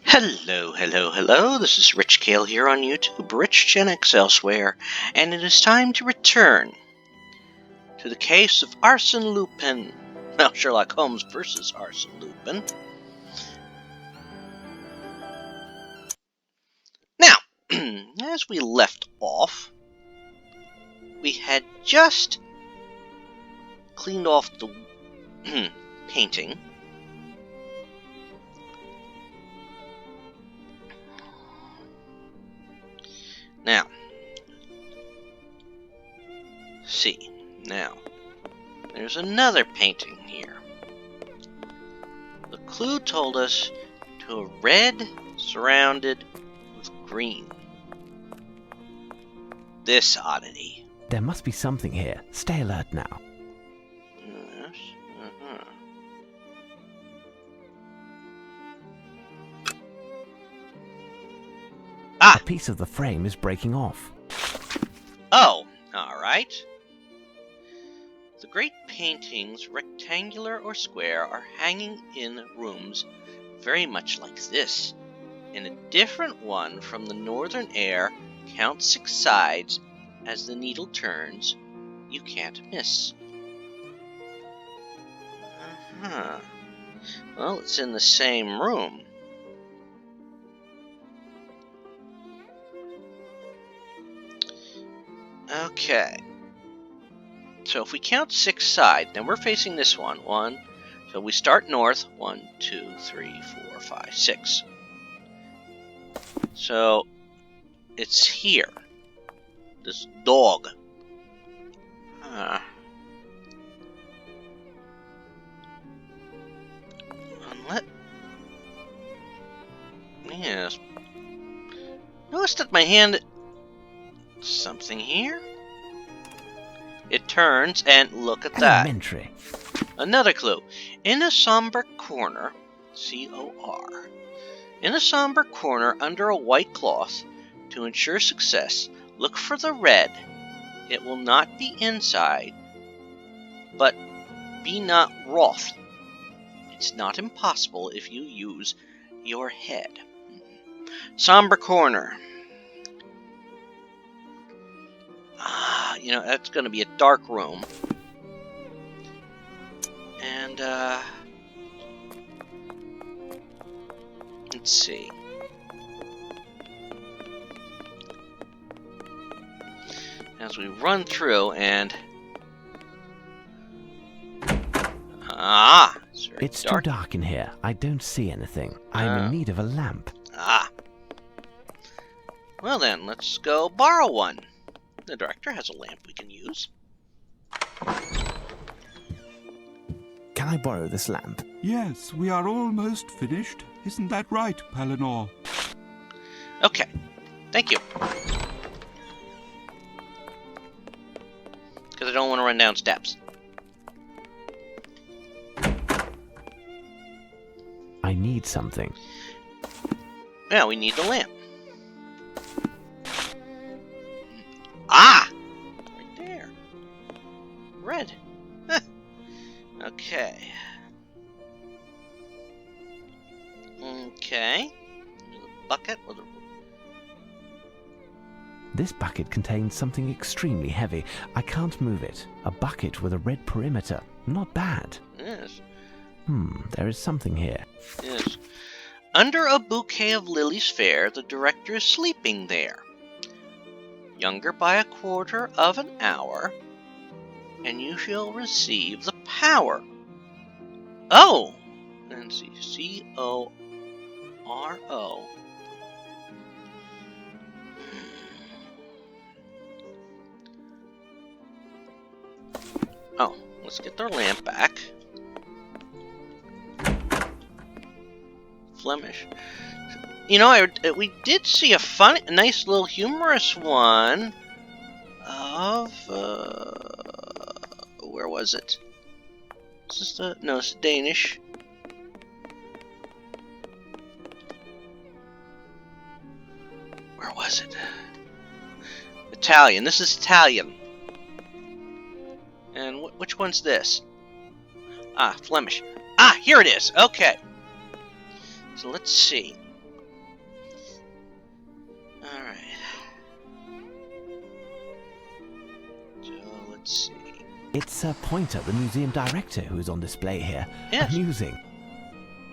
Hello, hello, hello. This is Rich Kale here on YouTube, Rich Gen X elsewhere, and it is time to return to the case of Arsene Lupin. Well, Sherlock Holmes versus Arsene Lupin. Now, as we left off, we had just cleaned off the painting. Now, see, now, there's another painting here. The clue told us to a red surrounded with green. This oddity. There must be something here. Stay alert now. Yes, A piece of the frame is breaking off. Oh, alright. The great paintings, rectangular or square, are hanging in rooms very much like this. In a different one from the northern air, count 6 sides. As the needle turns, you can't miss. Well, it's in the same room. Okay. So if we count 6 sides, then we're facing this one. So we start north. 1, 2, 3, 4, 5, 6. So it's here. This dog. Yes. Notice that my hand... Something here? It turns, and look at that. Elementary. Another clue. In a somber corner, C-O-R, in a somber corner under a white cloth, to ensure success, look for the red. It will not be inside, but be not wroth. It's not impossible if you use your head. Somber corner. That's going to be a dark room. And, let's see. As we run through and... It's too dark in here. I don't see anything. I'm in need of a lamp. Well then, let's go borrow one. The director has a lamp we can use. Can I borrow this lamp? Yes, we are almost finished. Isn't that right, Palinor? Okay, thank you. Because I don't want to run down steps. I need something. Yeah, we need the lamp. Right there. Red. Okay. Okay. A bucket with a... This bucket contains something extremely heavy. I can't move it. A bucket with a red perimeter. Not bad. Yes. There is something here. Yes. Under a bouquet of lilies fair, the director is sleeping there. Younger by a quarter of an hour, and you shall receive the power. Oh! And see, C-O-R-O. Oh, let's get their lamp back. Flemish. We did see a nice little humorous one of, where was it? Is this no, it's Danish. Where was it? Italian. This is Italian. And which one's this? Flemish. Here it is. Okay. So let's see. Alright. So, let's see. It's Pointer, the museum director, who's on display here. Yes. Amusing.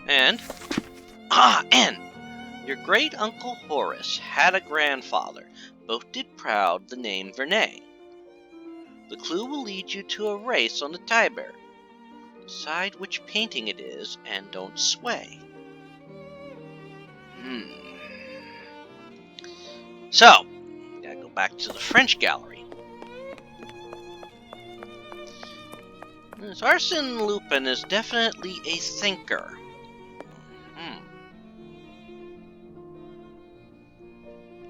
And your great-uncle Horace had a grandfather. Both did proud the name Vernet. The clue will lead you to a race on the Tiber. Decide which painting it is and don't sway. So, gotta go back to the French gallery. This Arsene Lupin is definitely a thinker.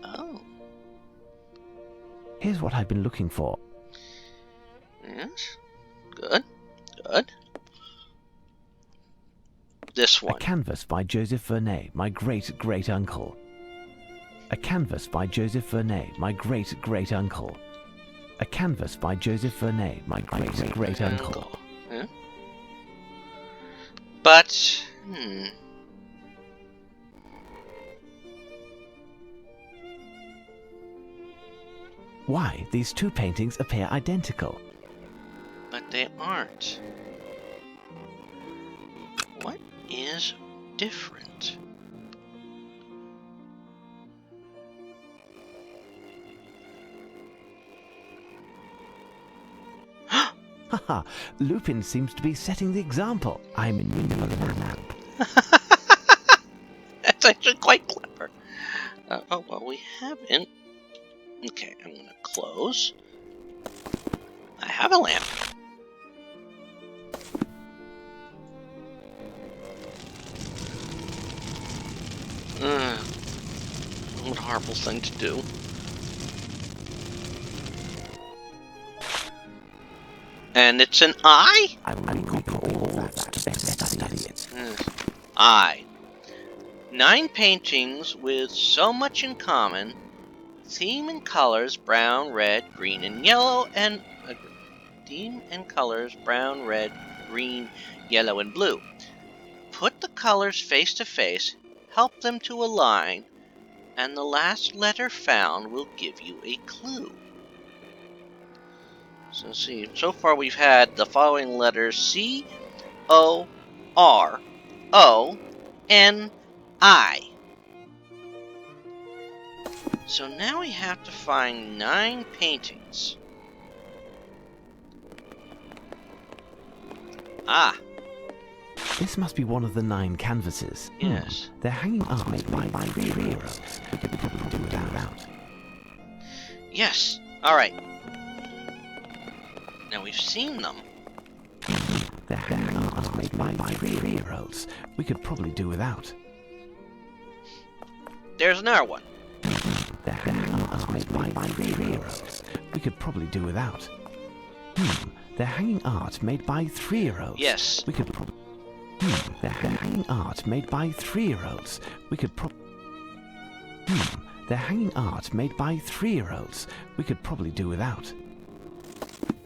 Oh. Here's what I've been looking for. Yes. Good. Good. This one. A canvas by Joseph Vernet, my great-great-uncle. A canvas by Joseph Vernet, my great-great-uncle. A canvas by Joseph Vernet, my great-great-uncle. Yeah. But, Why, these two paintings appear identical. But they aren't. What is different? Haha, Lupin seems to be setting the example. I'm in the map. That's actually quite clever. Oh, well, we haven't. Okay, I'm gonna close. I have a lamp. What a horrible thing to do. And it's an eye? I will copy all that to best study it. Eye. 9 paintings with so much in common. Theme and colors: brown, red, green, and yellow, and theme and colors: brown, red, green, yellow, and blue. Put the colors face to face, help them to align, and the last letter found will give you a clue. So see, so far we've had the following letters: C, O, R, O, N, I. So now we have to find 9 paintings. Ah. This must be one of the 9 canvases. Yes. They're hanging up made by 3 heroes. We could probably do without. Yes. Alright. Now we've seen them. They're hanging up made by 3 heroes. We could probably do without. There's another one. They're hanging up made by 3 heroes. We could probably do without. They're hanging art made by 3-year-olds. Yes. We could probably. They're hanging art made by 3-year-olds. We could probably. They're hanging art made by 3-year-olds. We could probably do without.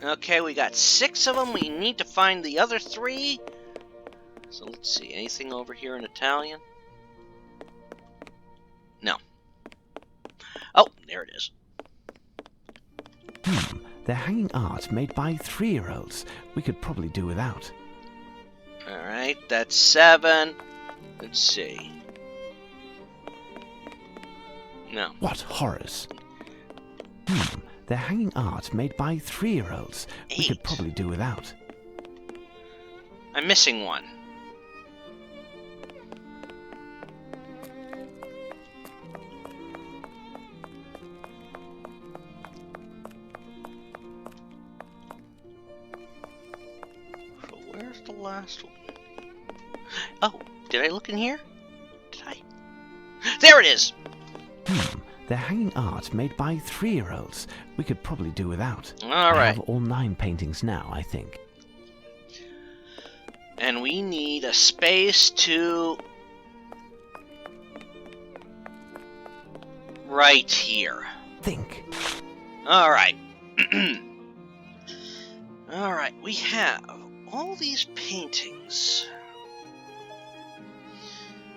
Okay, we got 6 of them. We need to find the other 3. So let's see. Anything over here in Italian? No. Oh, there it is. They're hanging art made by 3-year-olds. We could probably do without. Alright, that's 7. Let's see. No. What horrors! They're hanging art made by 3-year-olds. We could 8. probably do without. I'm missing one. So where's the last one? Oh, did I look in here? Did I? There it is! They're hanging art made by 3-year-olds. We could probably do without. I Alright. have all 9 paintings now, I think. And we need a space to... right here. Think. Alright. Alright, we have all these paintings.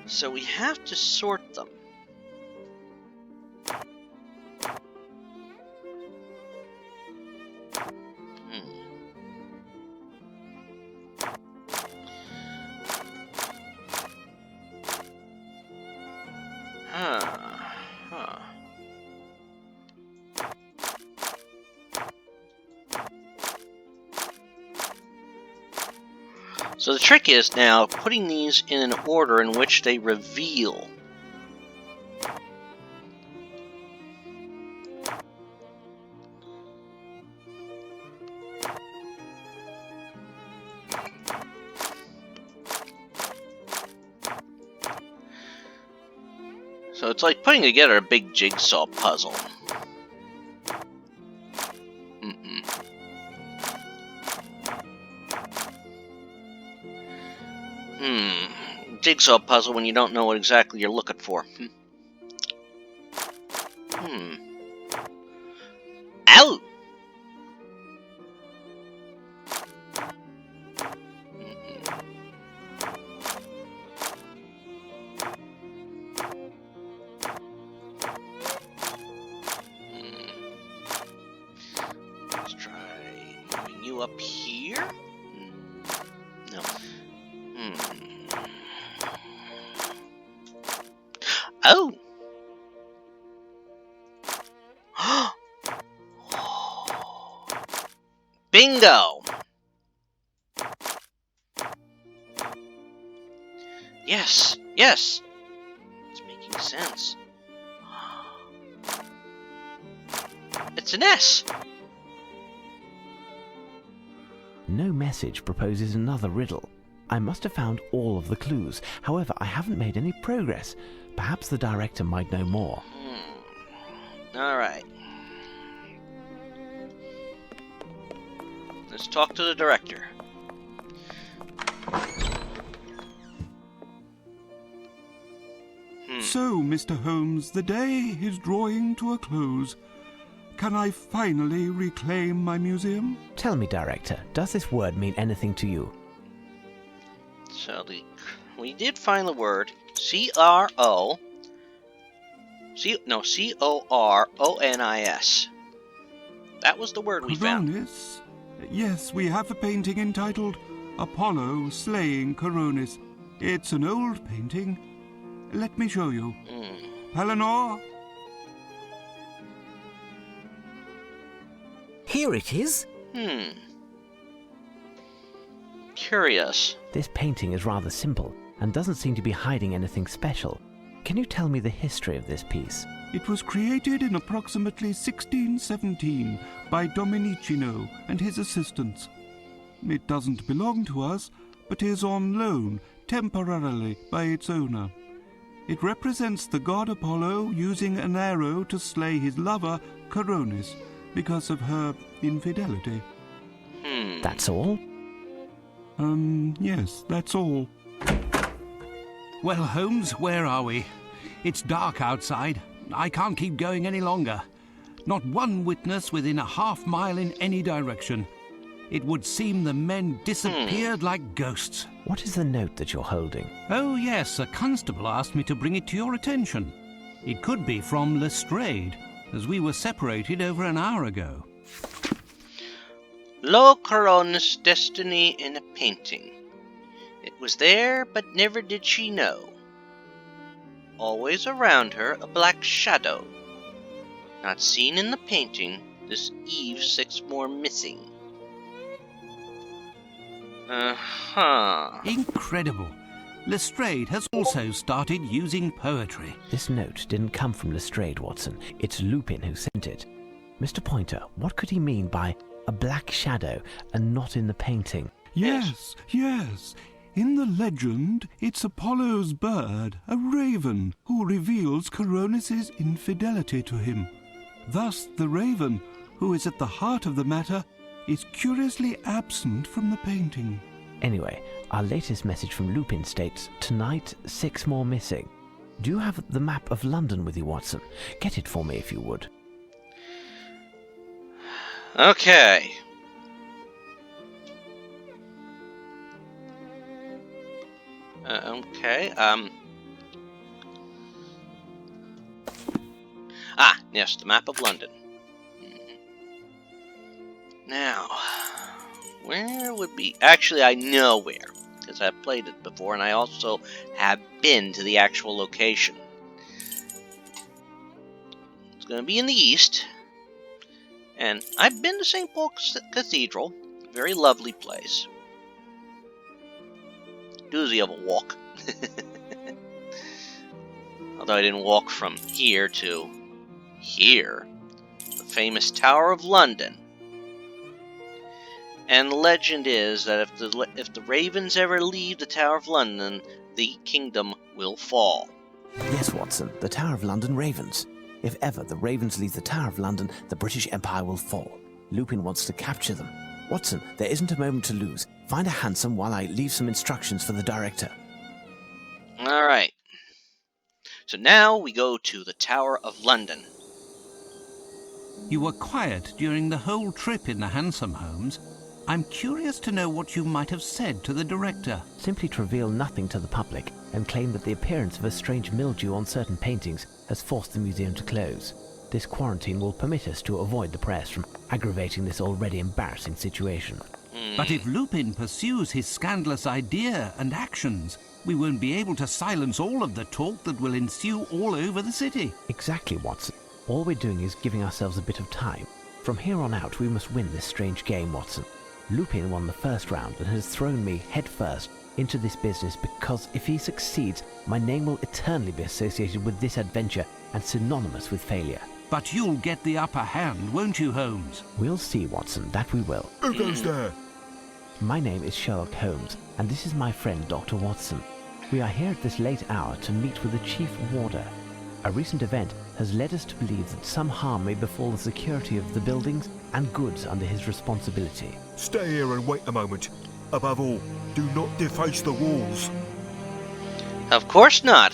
So we have to sort them. So the trick is now putting these in an order in which they reveal. So it's like putting together a big jigsaw puzzle. Jigsaw puzzle when you don't know what exactly you're looking for. Ow! Let's try moving you up here. No. Oh! Bingo! Yes, yes! It's making sense. It's an S! No message proposes another riddle. I must have found all of the clues. However, I haven't made any progress. Perhaps the director might know more. Alright. Let's talk to the director. So, Mr. Holmes, the day is drawing to a close. Can I finally reclaim my museum? Tell me, director, does this word mean anything to you? So we did find the word C-O-R-O. C-O-R-O-N-I-S. That was the word we found. Coronis? Yes, we have a painting entitled Apollo Slaying Coronis. It's an old painting. Let me show you. Palinor? Here it is. Curious. This painting is rather simple and doesn't seem to be hiding anything special. Can you tell me the history of this piece? It was created in approximately 1617 by Domenichino and his assistants. It doesn't belong to us, but is on loan temporarily by its owner. It represents the god Apollo using an arrow to slay his lover, Coronis, because of her infidelity. That's all? Yes, that's all. Well, Holmes, where are we? It's dark outside. I can't keep going any longer. Not one witness within a half-mile in any direction. It would seem the men disappeared like ghosts. What is the note that you're holding? Oh, yes, a constable asked me to bring it to your attention. It could be from Lestrade, as we were separated over an hour ago. Lo Coronis' destiny in a painting. It was there, but never did she know. Always around her a black shadow. Not seen in the painting, this eve 6 more missing. Incredible. Lestrade has also started using poetry. This note didn't come from Lestrade, Watson. It's Lupin who sent it. Mr. Pointer, what could he mean by a black shadow and not in the painting? Yes. In the legend, it's Apollo's bird, a raven, who reveals Coronis' infidelity to him. Thus, the raven, who is at the heart of the matter, is curiously absent from the painting. Anyway, our latest message from Lupin states, tonight 6 more missing. Do you have the map of London with you, Watson? Get it for me if you would. Okay. Yes, the map of London. Now, where would be... Actually, I know where, because I've played it before, and I also have been to the actual location. It's going to be in the east, and I've been to St. Paul's Cathedral, very lovely place. doozy of a walk. Although I didn't walk from here to here, the famous Tower of London. And the legend is that if the ravens ever leave the Tower of London, the kingdom will fall. Yes, Watson, the Tower of London ravens. If ever the ravens leave the Tower of London, the British Empire will fall. Lupin wants to capture them. Watson, there isn't a moment to lose. Find a hansom while I leave some instructions for the director. All right. So now we go to the Tower of London. You were quiet during the whole trip in the hansom, Holmes. I'm curious to know what you might have said to the director. Simply to reveal nothing to the public and claim that the appearance of a strange mildew on certain paintings has forced the museum to close. This quarantine will permit us to avoid the press from aggravating this already embarrassing situation. But if Lupin pursues his scandalous idea and actions, we won't be able to silence all of the talk that will ensue all over the city. Exactly, Watson. All we're doing is giving ourselves a bit of time. From here on out, we must win this strange game, Watson. Lupin won the first round and has thrown me headfirst into this business because if he succeeds, my name will eternally be associated with this adventure and synonymous with failure. But you'll get the upper hand, won't you, Holmes? We'll see, Watson, that we will. Who goes there? My name is Sherlock Holmes, and this is my friend Dr. Watson. We are here at this late hour to meet with the Chief Warder. A recent event has led us to believe that some harm may befall the security of the buildings and goods under his responsibility. Stay here and wait a moment. Above all, do not deface the walls. Of course not.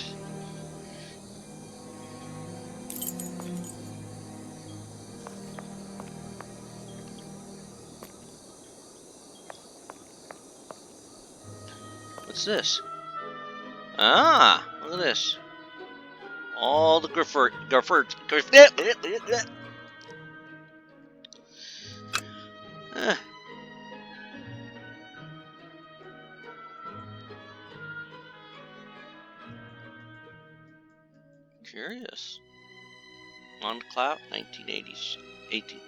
What's this? Ah, look at this. All the Curious. On the cloud, 1980s, 18.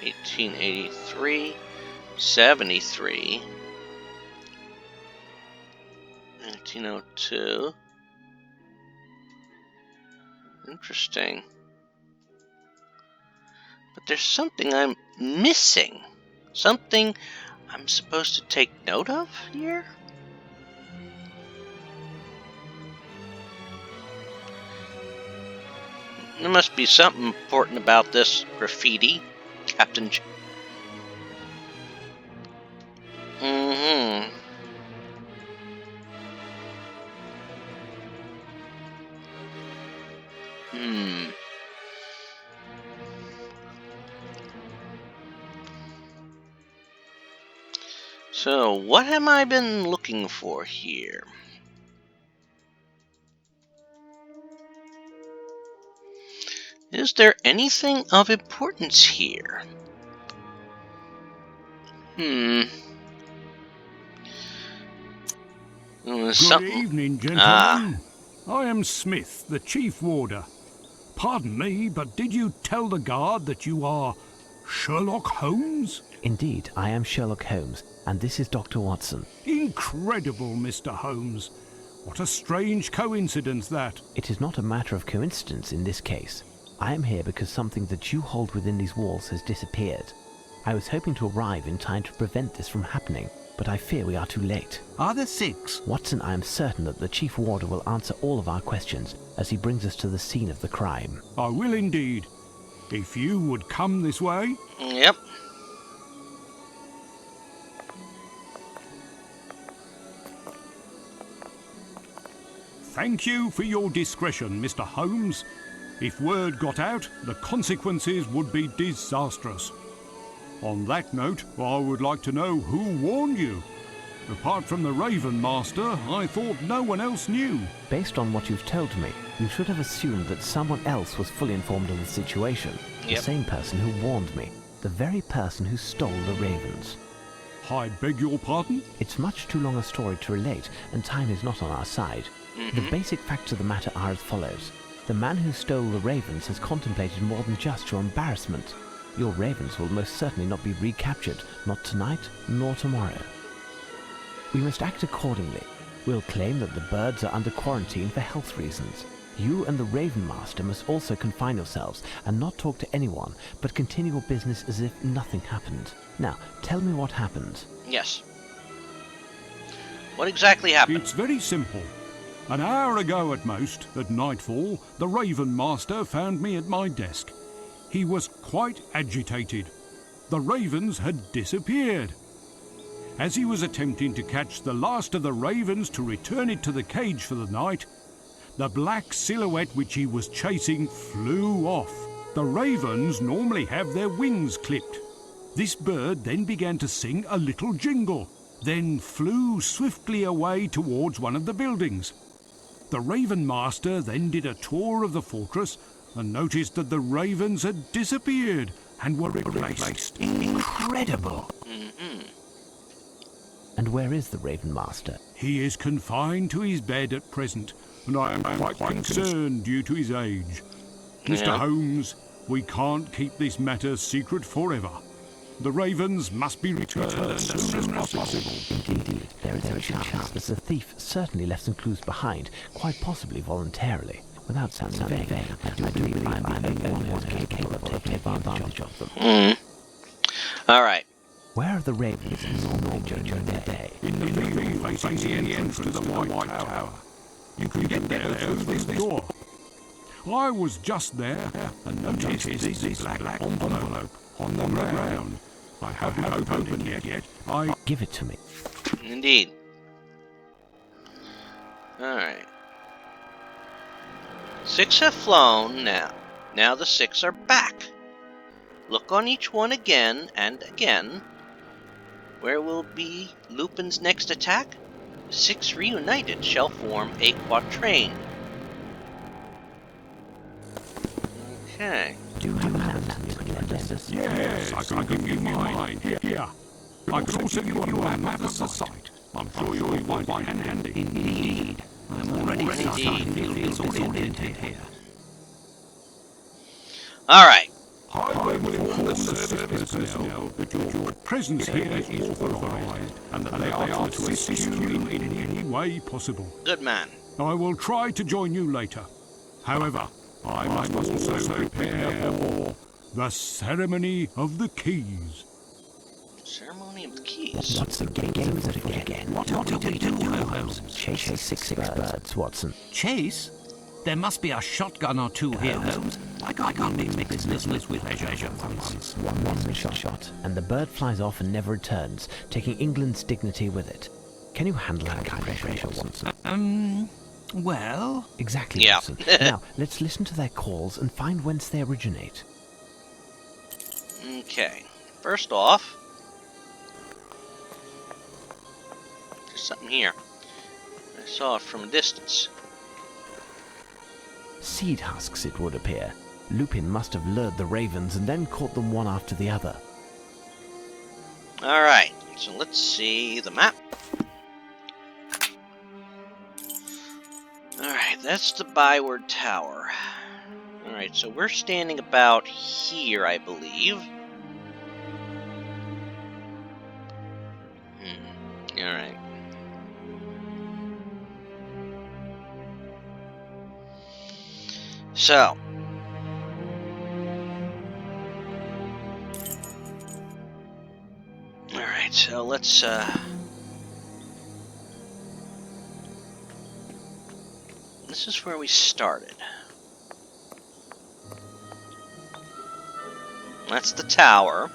1883, 73, 1902. Interesting. But there's something I'm missing. Something I'm supposed to take note of here? There must be something important about this graffiti, Captain So, what have I been looking for here? Is there anything of importance here? Good evening, gentlemen. I am Smith, the Chief Warder. Pardon me, but did you tell the guard that you are Sherlock Holmes? Indeed, I am Sherlock Holmes, and this is Dr. Watson. Incredible, Mr. Holmes. What a strange coincidence that. It is not a matter of coincidence in this case. I am here because something that you hold within these walls has disappeared. I was hoping to arrive in time to prevent this from happening, but I fear we are too late. Are there 6? Watson, I am certain that the Chief Warder will answer all of our questions as he brings us to the scene of the crime. I will indeed. If you would come this way. Yep. Thank you for your discretion, Mr. Holmes. If word got out, the consequences would be disastrous. On that note, I would like to know who warned you. Apart from the Raven Master, I thought no one else knew. Based on what you've told me, you should have assumed that someone else was fully informed of the situation. Yep. The same person who warned me. The very person who stole the ravens. I beg your pardon? It's much too long a story to relate, and time is not on our side. The basic facts of the matter are as follows. The man who stole the ravens has contemplated more than just your embarrassment. Your ravens will most certainly not be recaptured, not tonight nor tomorrow. We must act accordingly. We'll claim that the birds are under quarantine for health reasons. You and the Raven Master must also confine yourselves and not talk to anyone, but continue your business as if nothing happened. Now, tell me what happened. Yes. What exactly happened? It's very simple. An hour ago at most, at nightfall, the Raven Master found me at my desk. He was quite agitated. The ravens had disappeared. As he was attempting to catch the last of the ravens to return it to the cage for the night, the black silhouette which he was chasing flew off. The ravens normally have their wings clipped. This bird then began to sing a little jingle, then flew swiftly away towards one of the buildings. The Raven Master then did a tour of the fortress and noticed that the ravens had disappeared and were replaced. Incredible! And where is the Raven Master? He is confined to his bed at present, and I am quite concerned due to his age. Mr. Holmes, we can't keep this matter secret forever. The ravens must be returned as soon as possible. Indeed, there is a chance that the thief certainly left some clues behind, quite possibly voluntarily. Without sounding vague, I do believe I am the only one capable of taking advantage of them. All right. Where are the ravens normally during the day? In the field facing the entrance to the White Tower. You can get there through this door. I was just there and noticed this black envelope on the ground. I haven't opened it yet. Give it to me. Indeed. Alright. 6 have flown now. Now the 6 are back. Look on each one again and again. Where will be Lupin's next attack? 6 reunited shall form a quatrain. Okay. Do you have a lantern you can lend us? Yes, I can give you mine. Here. I can also give you a map of the site. I'm sure you'll find it handy. Indeed. I'm already starting to feel disoriented here. Alright. I will inform the service personnel that your presence here is authorized and that they are to assist you in any way possible. Good man. I will try to join you later. However, I must also prepare for the ceremony of the keys. Ceremony of the keys. What's the game is it again? What do we do, Holmes? Chase 6 birds, Watson. Chase? There must be a shotgun or two here, Holmes. I can't make business with pleasure for once. One shot, and the bird flies off and never returns, taking England's dignity with it. Can you handle that kind of pressure, Watson? Well... Exactly, Yeah. Watson. Now, let's listen to their calls and find whence they originate. Okay. First off, there's something here. I saw it from a distance. Seed husks, it would appear. Lupin must have lured the ravens and then caught them one after the other. Alright, so let's see the map. Alright, that's the Byward Tower. Alright, so we're standing about here, I believe. Alright. So. Alright, so let's, this is where we started. That's the tower.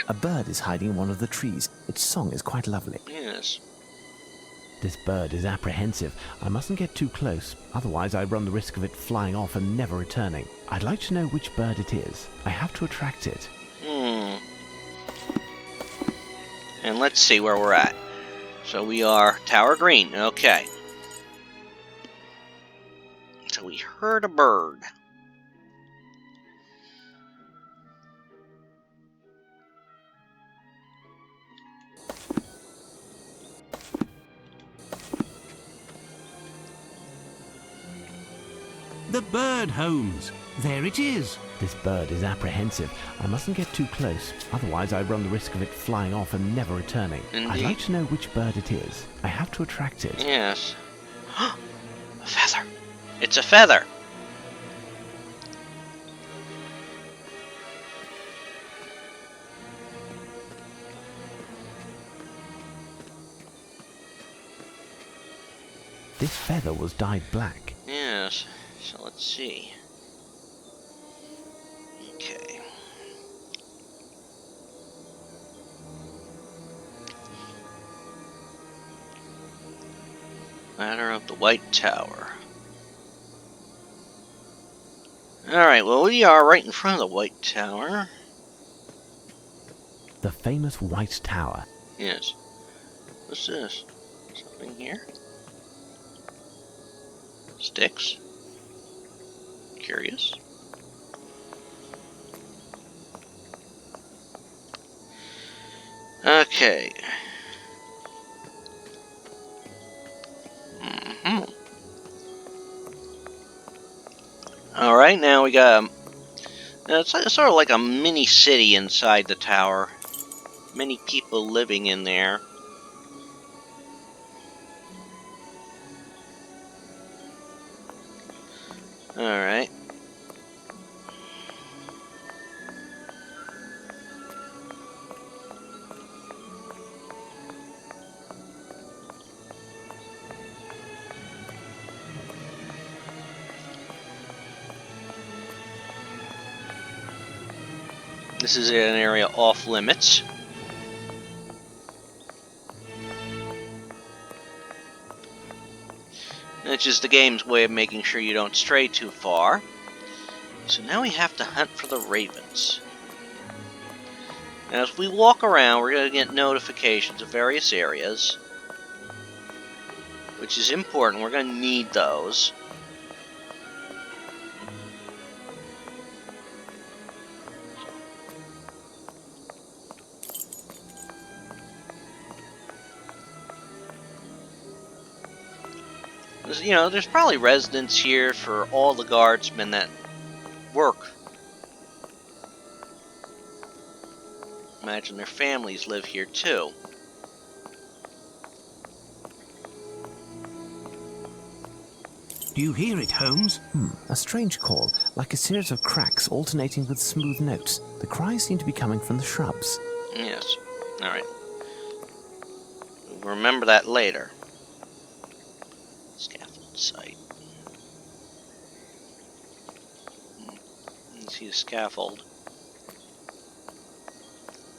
A bird is hiding in one of the trees. Its song is quite lovely. Yes. This bird is apprehensive. I mustn't get too close, otherwise I run the risk of it flying off and never returning. I'd like to know which bird it is. I have to attract it. And let's see where we're at. So we are Tower Green. Okay. So we heard a bird. the bird, Holmes. There it is. This bird is apprehensive. I mustn't get too close, otherwise I run the risk of it flying off and never returning. Indeed. I'd like to know which bird it is. I have to attract it. Yes. A feather. It's a feather. This feather was dyed black. Yes. So let's see. Okay. Ladder of the White Tower. Alright, well, we are right in front of the White Tower. The famous White Tower. Yes. What's this? Something here? Sticks? Curious. Okay. Alright, now we got it's sort of like a mini city inside the tower. Many people living in there. Alright. This is an area off limits. It's just the game's way of making sure you don't stray too far. So now we have to hunt for the ravens. Now as we walk around, we're going to get notifications of various areas, which is important. We're going to need those. You know, there's probably residents here for all the guardsmen that work. Imagine their families live here too. Do you hear it, Holmes? A strange call, like a series of cracks alternating with smooth notes. The cries seem to be coming from the shrubs. Yes. Alright. We'll remember that later. Scaffold site. You see the scaffold.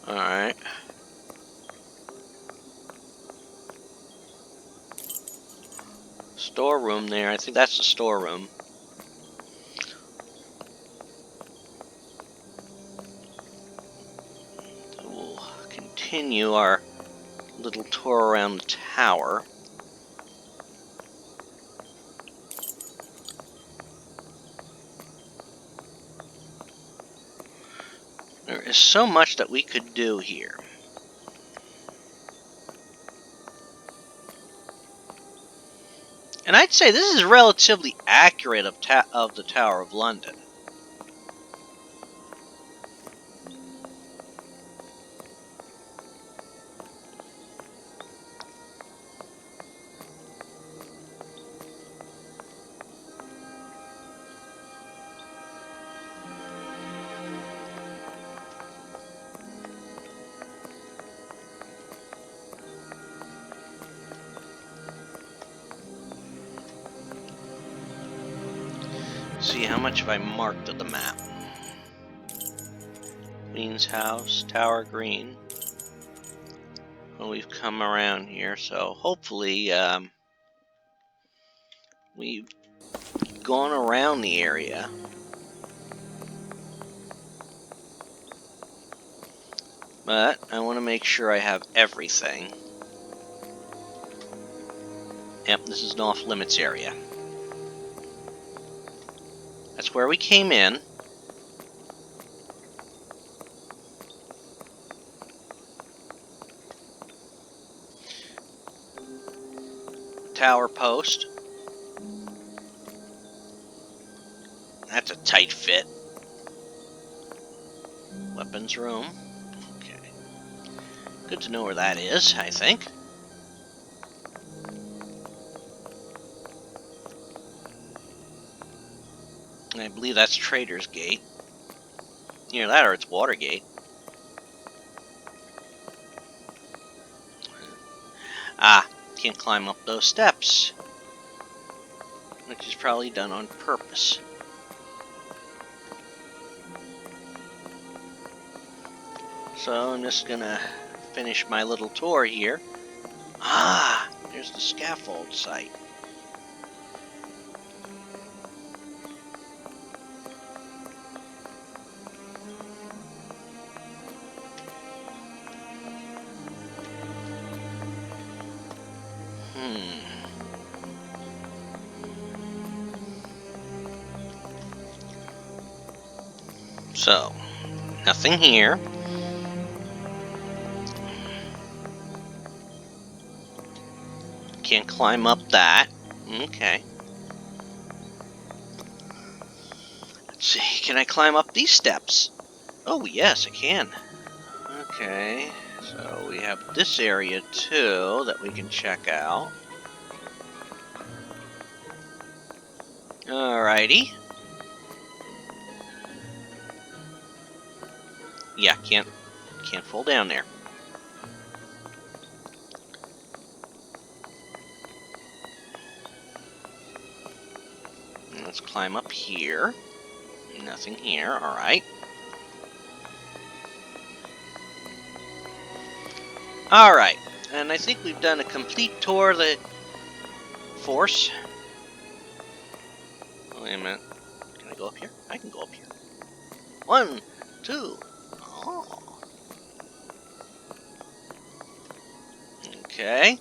Alright. Storeroom there. I think that's the storeroom. So we'll continue our little tour around the tower. There is so much that we could do here. And I'd say this is relatively accurate of the Tower of London. See, how much have I marked of the map? Queen's House, Tower Green. Well, we've come around here, so hopefully we've gone around the area. But I want to make sure I have everything. Yep, this is an off-limits area. That's where we came in. Tower post. tight fit. Weapons room. Okay. Good to know where that is, I think. And I believe that's Trader's Gate. Either that or it's Watergate. Ah, can't climb up those steps. Which is probably done on purpose. So I'm just gonna finish my little tour here. Ah, there's the scaffold site. So, nothing here. Can't climb up that. Okay. Let's see, can I climb up these steps? Oh, yes, I can. Okay, so we have this area too that we can check out. Alrighty. Yeah, can't fall down there. Let's climb up here. Nothing here, alright. Alright, and I think we've done a complete tour of the force. Wait a minute. Can I go up here? I can go up here. 1, 2. Oh. Okay.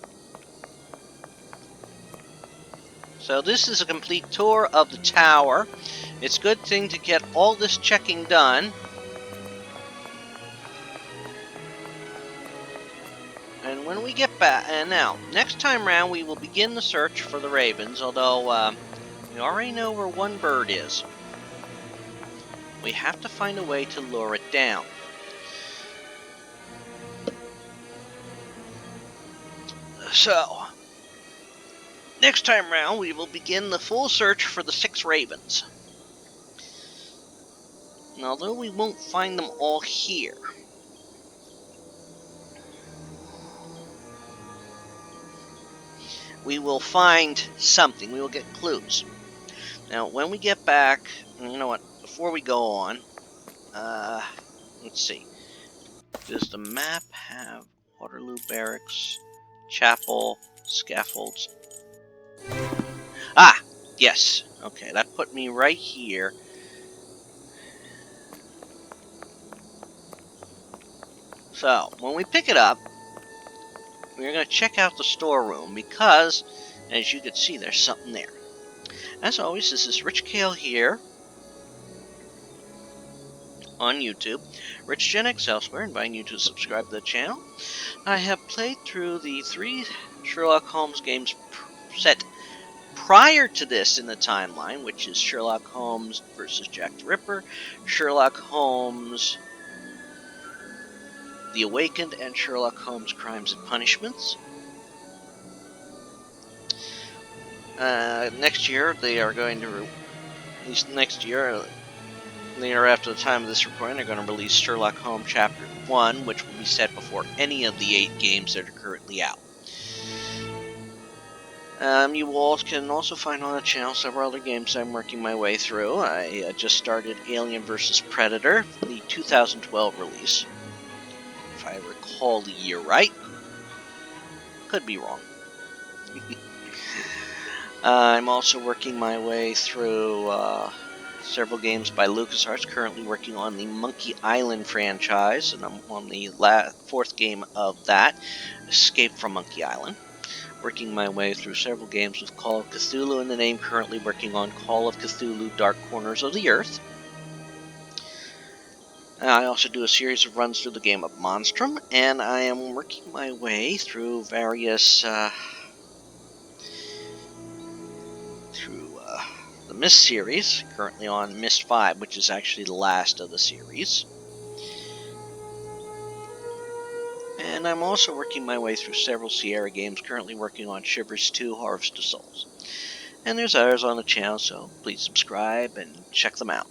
So this is a complete tour of the tower. It's a good thing to get all this checking done. And when we get back, and now, next time round we will begin the search for the ravens, although we already know where one bird is. We have to find a way to lure it down. So, next time round we will begin the full search for the 6 ravens. And although we won't find them all here, we will find something. We will get clues. Now, when we get back, you know what, before we go on, let's see. Does the map have Waterloo Barracks, Chapel, Scaffolds? Ah, yes. Okay, that put me right here. So, when we pick it up, we're going to check out the storeroom because, as you can see, there's something there. As always, this is Rich Kale here on YouTube. Rich Gen X elsewhere, inviting you to subscribe to the channel. I have played through the 3 Sherlock Holmes games set prior to this in the timeline, which is Sherlock Holmes versus Jack the Ripper, Sherlock Holmes The Awakened, and Sherlock Holmes Crimes and Punishments. Next year, they are going to, at least next year, after the time of this recording, they're going to release Sherlock Holmes Chapter 1, which will be set before any of the 8 games that are currently out. You all can also find on the channel several other games I'm working my way through. I just started Alien vs. Predator, the 2012 release. If I recall the year right. Could be wrong. I'm also working my way through several games by LucasArts, currently working on the Monkey Island franchise, and I'm on the 4th game of that, Escape from Monkey Island. Working my way through several games with Call of Cthulhu in the name, currently working on Call of Cthulhu Dark Corners of the Earth. I also do a series of runs through the game of Monstrum, and I am working my way through various the Mist series, currently on Mist 5, which is actually the last of the series. And I'm also working my way through several Sierra games, currently working on Shivers 2, Harvest of Souls. And there's others on the channel, so please subscribe and check them out.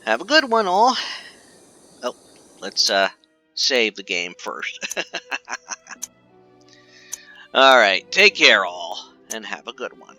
Have a good one, all. Oh, let's save the game first. Alright, take care, all, and have a good one.